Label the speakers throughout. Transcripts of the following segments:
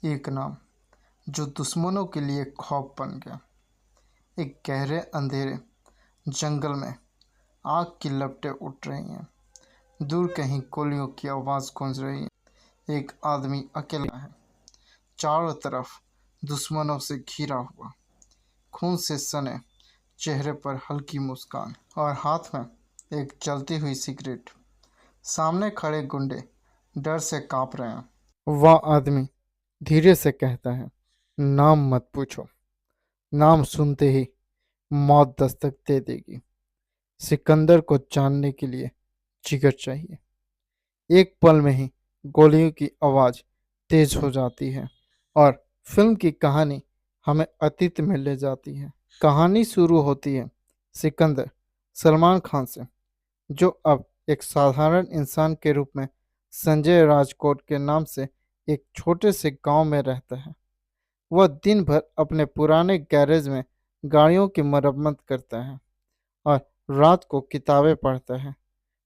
Speaker 1: एक नाम जो दुश्मनों के लिए खौफ बन गया। एक गहरे अंधेरे जंगल में आग की लपटें उठ रही हैं। दूर कहीं गोलियों की आवाज़ गूंज रही है। एक आदमी अकेला है, चारों तरफ दुश्मनों से घिरा हुआ, खून से सने चेहरे पर हल्की मुस्कान और हाथ में एक जलती हुई सिगरेट। सामने खड़े गुंडे डर से कांप रहे हैं। वह आदमी धीरे से कहता है, नाम मत पूछो, नाम सुनते ही मौत दस्तक दे देगी। सिकंदर को जानने के लिए जिगर चाहिए। एक पल में ही गोलियों की आवाज़ तेज हो जाती है और फिल्म की कहानी हमें अतीत में ले जाती है। कहानी शुरू होती है सिकंदर सलमान खान से, जो अब एक साधारण इंसान के रूप में संजय राजकोट के नाम से एक छोटे से गांव में रहता है। वह दिन भर अपने पुराने गैरेज में गाड़ियों की मरम्मत करता है और रात को किताबें पढ़ता है।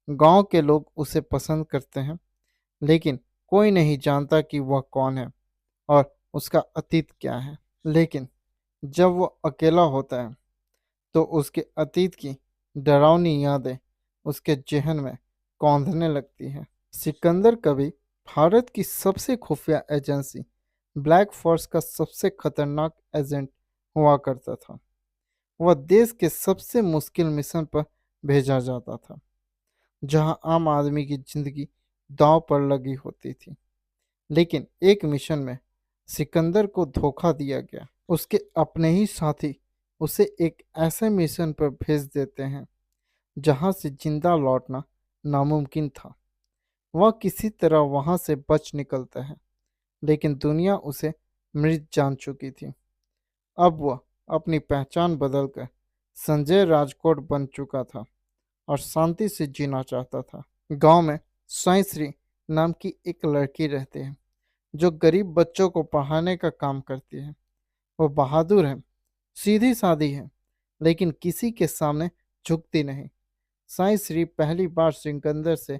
Speaker 1: गांव के लोग उसे पसंद करते हैं, लेकिन कोई नहीं जानता कि वह कौन है और उसका अतीत क्या है। लेकिन जब वह अकेला होता है तो उसके अतीत की डरावनी यादें उसके जहन में कौंधने लगती हैं। सिकंदर कभी भारत की सबसे खुफिया एजेंसी ब्लैक फोर्स का सबसे खतरनाक एजेंट हुआ करता था। वह देश के सबसे मुश्किल मिशन पर भेजा जाता था, जहां आम आदमी की जिंदगी दांव पर लगी होती थी। लेकिन एक मिशन में सिकंदर को धोखा दिया गया। उसके अपने ही साथी उसे एक ऐसे मिशन पर भेज देते हैं जहां से जिंदा लौटना नामुमकिन था। वह किसी तरह वहां से बच निकलता है, लेकिन दुनिया उसे मृत जान चुकी थी। अब वह अपनी पहचान बदलकर संजय राजकोट बन चुका था और शांति से जीना चाहता था। गांव में साई श्री नाम की एक लड़की रहती है, जो गरीब बच्चों को पढ़ाने का काम करती है। वो बहादुर है, सीधी सादी है, लेकिन किसी के सामने झुकती नहीं। साई श्री पहली बार सिकंदर से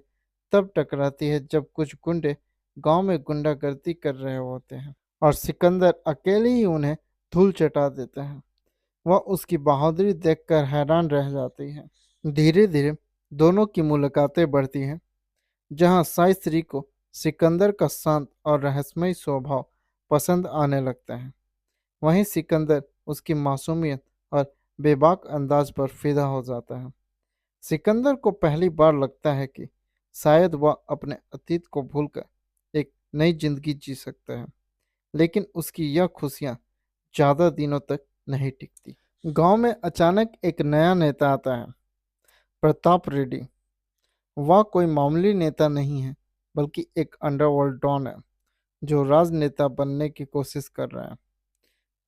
Speaker 1: तब टकराती है जब कुछ गुंडे गांव में गुंडागर्दी कर रहे होते हैं और सिकंदर अकेले ही उन्हें धूल चटा देते हैं। वह उसकी बहादुरी देखकर हैरान रह जाती है। धीरे धीरे दोनों की मुलाकातें बढ़ती हैं, जहां साई श्री को सिकंदर का शांत और रहस्यमय स्वभाव पसंद आने लगता है। वहीं सिकंदर उसकी मासूमियत और बेबाक अंदाज पर फिदा हो जाता है। सिकंदर को पहली बार लगता है कि शायद वह अपने अतीत को भूलकर एक नई जिंदगी जी सकता है, लेकिन उसकी यह खुशियां ज़्यादा दिनों तक नहीं टिकती। गांव में अचानक एक नया नेता आता है, प्रताप रेड्डी। वह कोई मामूली नेता नहीं है, बल्कि एक अंडरवर्ल्ड डॉन है जो राजनेता बनने की कोशिश कर रहा है।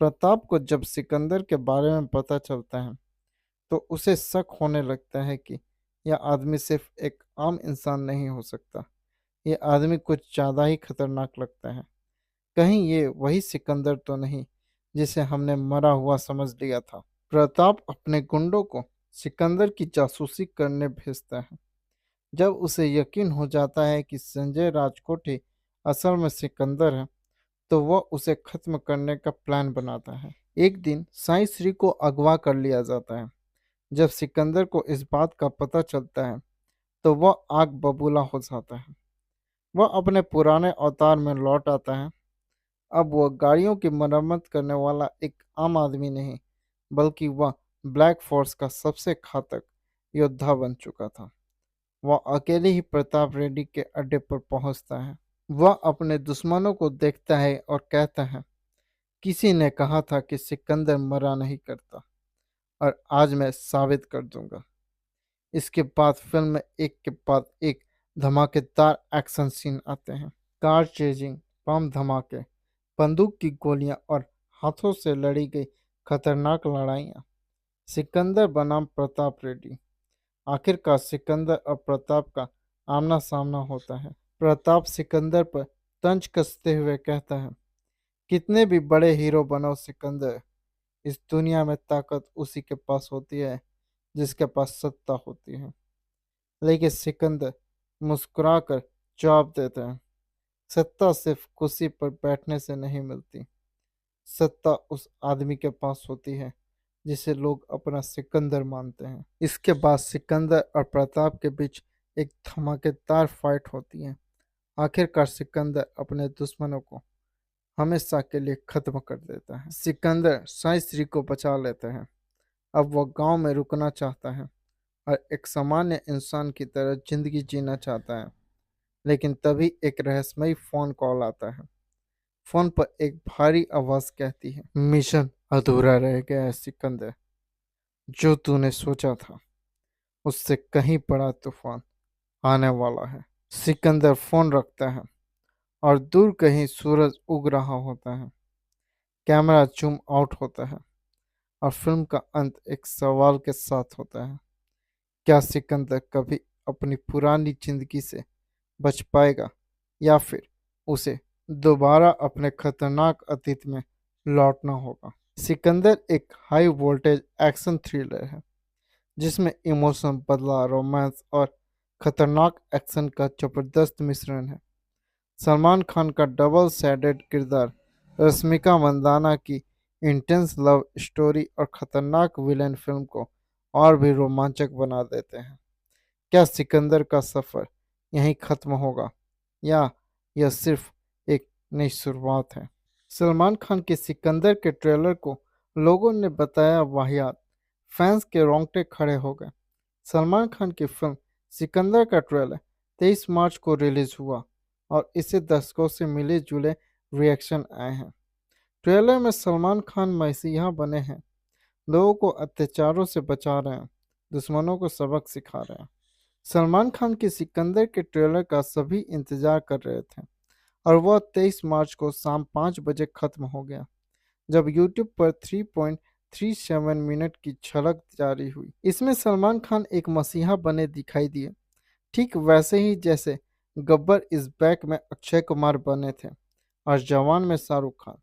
Speaker 1: प्रताप को जब सिकंदर के बारे में पता चलता है तो उसे शक होने लगता है कि यह आदमी सिर्फ एक आम इंसान नहीं हो सकता। यह आदमी कुछ ज़्यादा ही खतरनाक लगता है। कहीं ये वही सिकंदर तो नहीं जिसे हमने मरा हुआ समझ लिया था। प्रताप अपने गुंडों को सिकंदर की जासूसी करने भेजता है। जब उसे यकीन हो जाता है कि संजय राजकोट ही असल में सिकंदर है, तो वह उसे खत्म करने का प्लान बनाता है। एक दिन साई श्री को अगवा कर लिया जाता है। जब सिकंदर को इस बात का पता चलता है तो वह आग बबूला हो जाता है। वह अपने पुराने अवतार में लौट आता है। अब वह गाड़ियों की मरम्मत करने वाला एक आम आदमी नहीं, बल्कि वह ब्लैक फोर्स का सबसे घातक योद्धा बन चुका था। वह अकेले ही प्रताप रेड्डी के अड्डे पर पहुंचता है। वह अपने दुश्मनों को देखता है और कहता है, किसी ने कहा था कि सिकंदर मरा नहीं करता, और आज मैं साबित कर दूंगा। इसके बाद फिल्म में एक के बाद एक धमाकेदार एक्शन सीन आते हैं। कार चेजिंग, बम धमाके, बंदूक की गोलियां और हाथों से लड़ी गई खतरनाक लड़ाइयाँ। सिकंदर बनाम प्रताप रेड्डी। आखिरकार सिकंदर और प्रताप का आमना सामना होता है। प्रताप सिकंदर पर तंज कसते हुए कहता है, कितने भी बड़े हीरो बनो सिकंदर, इस दुनिया में ताकत उसी के पास होती है जिसके पास सत्ता होती है। लेकिन सिकंदर मुस्कुराकर जवाब देता है, सत्ता सिर्फ कुर्सी पर बैठने से नहीं मिलती। सत्ता उस आदमी के पास होती है जिसे लोग अपना सिकंदर मानते हैं। इसके बाद सिकंदर और प्रताप के बीच एक धमाकेदार फाइट होती है। आखिरकार सिकंदर अपने दुश्मनों को हमेशा के लिए खत्म कर देता है। सिकंदर साई श्री को बचा लेते हैं। अब वह गांव में रुकना चाहता है और एक सामान्य इंसान की तरह जिंदगी जीना चाहता है। लेकिन तभी एक रहस्यमयी फोन कॉल आता है। फोन पर एक भारी आवाज कहती है, मिशन अधूरा रह गया है सिकंदर। जो तूने सोचा था उससे कहीं बड़ा तूफान आने वाला है। सिकंदर फोन रखता है और दूर कहीं सूरज उग रहा होता है। कैमरा जूम आउट होता है और फिल्म का अंत एक सवाल के साथ होता है। क्या सिकंदर कभी अपनी पुरानी जिंदगी से बच पाएगा या फिर उसे दोबारा अपने खतरनाक अतीत में लौटना होगा। सिकंदर एक हाई वोल्टेज एक्शन थ्रिलर है जिसमें इमोशन, बदला, रोमांस और खतरनाक एक्शन का जबरदस्त मिश्रण है। सलमान खान का डबल सैडेड किरदार, रश्मिका मंदाना की इंटेंस लव स्टोरी और खतरनाक विलेन फिल्म को और भी रोमांचक बना देते हैं। क्या सिकंदर का सफर यहीं खत्म होगा या यह सिर्फ एक नई शुरुआत है? सलमान खान के सिकंदर के ट्रेलर को लोगों ने बताया वाहियात। फैंस के रोंगटे खड़े हो गए। सलमान खान की फिल्म सिकंदर का ट्रेलर 23 मार्च को रिलीज हुआ और इसे दर्शकों से मिले जुले रिएक्शन आए हैं। ट्रेलर में सलमान खान मसीहा बने हैं, लोगों को अत्याचारों से बचा रहे हैं, दुश्मनों को सबक सिखा रहे हैं। सलमान खान के सिकंदर के ट्रेलर का सभी इंतजार कर रहे थे और वह 23 मार्च को शाम 5 बजे खत्म हो गया जब यूट्यूब पर 3.37 मिनट की झलक जारी हुई। इसमें सलमान खान एक मसीहा बने दिखाई दिए, ठीक वैसे ही जैसे गब्बर इज बैक में अक्षय कुमार बने थे और जवान में शाहरुख खान।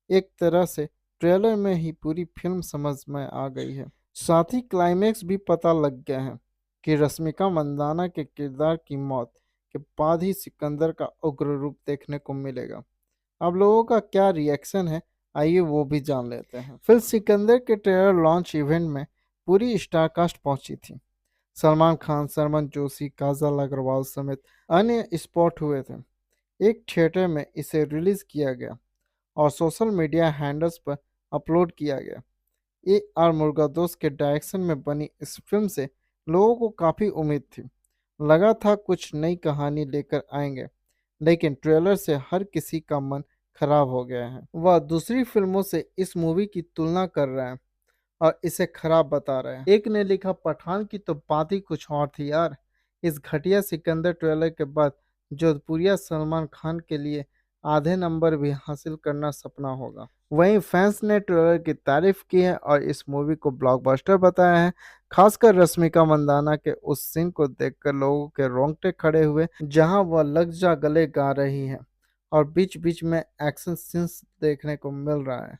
Speaker 1: एक तरह से ट्रेलर में ही पूरी फिल्म समझ में आ गई है। साथ ही क्लाइमेक्स भी पता लग गया है कि रश्मिका मंदाना के किरदार की मौत के बाद ही सिकंदर का उग्र रूप देखने को मिलेगा। अब लोगों का क्या रिएक्शन है, आइए वो भी जान लेते हैं। फिर सिकंदर के ट्रेलर लॉन्च इवेंट में पूरी स्टारकास्ट पहुंची थी। सलमान खान, सरमन जोशी, काजल अग्रवाल समेत अन्य स्पॉट हुए थे। एक थिएटर में इसे रिलीज किया गया और सोशल मीडिया हैंडल्स पर अपलोड किया गया। AR मुरुगदोस के डायरेक्शन में बनी इस फिल्म से लोगों को काफ़ी उम्मीद थी। लगा था कुछ नई कहानी लेकर आएंगे, लेकिन ट्रेलर से हर किसी का मन खराब हो गया है। वह दूसरी फिल्मों से इस मूवी की तुलना कर रहे हैं और इसे खराब बता रहे हैं। एक ने लिखा, पठान की तो बात ही कुछ और थी यार। इस घटिया सिकंदर ट्रेलर के बाद जोधपुरिया सलमान खान के लिए आधे नंबर भी हासिल करना सपना होगा। वहीं फैंस ने ट्रेलर की तारीफ की है और इस मूवी को ब्लॉकबस्टर बताया है। खासकर रश्मिका मंदाना के उस सीन को देखकर लोगों के रोंगटे खड़े हुए जहां वह लग जा गले गा रही है और बीच बीच में एक्शन सीन्स देखने को मिल रहा है।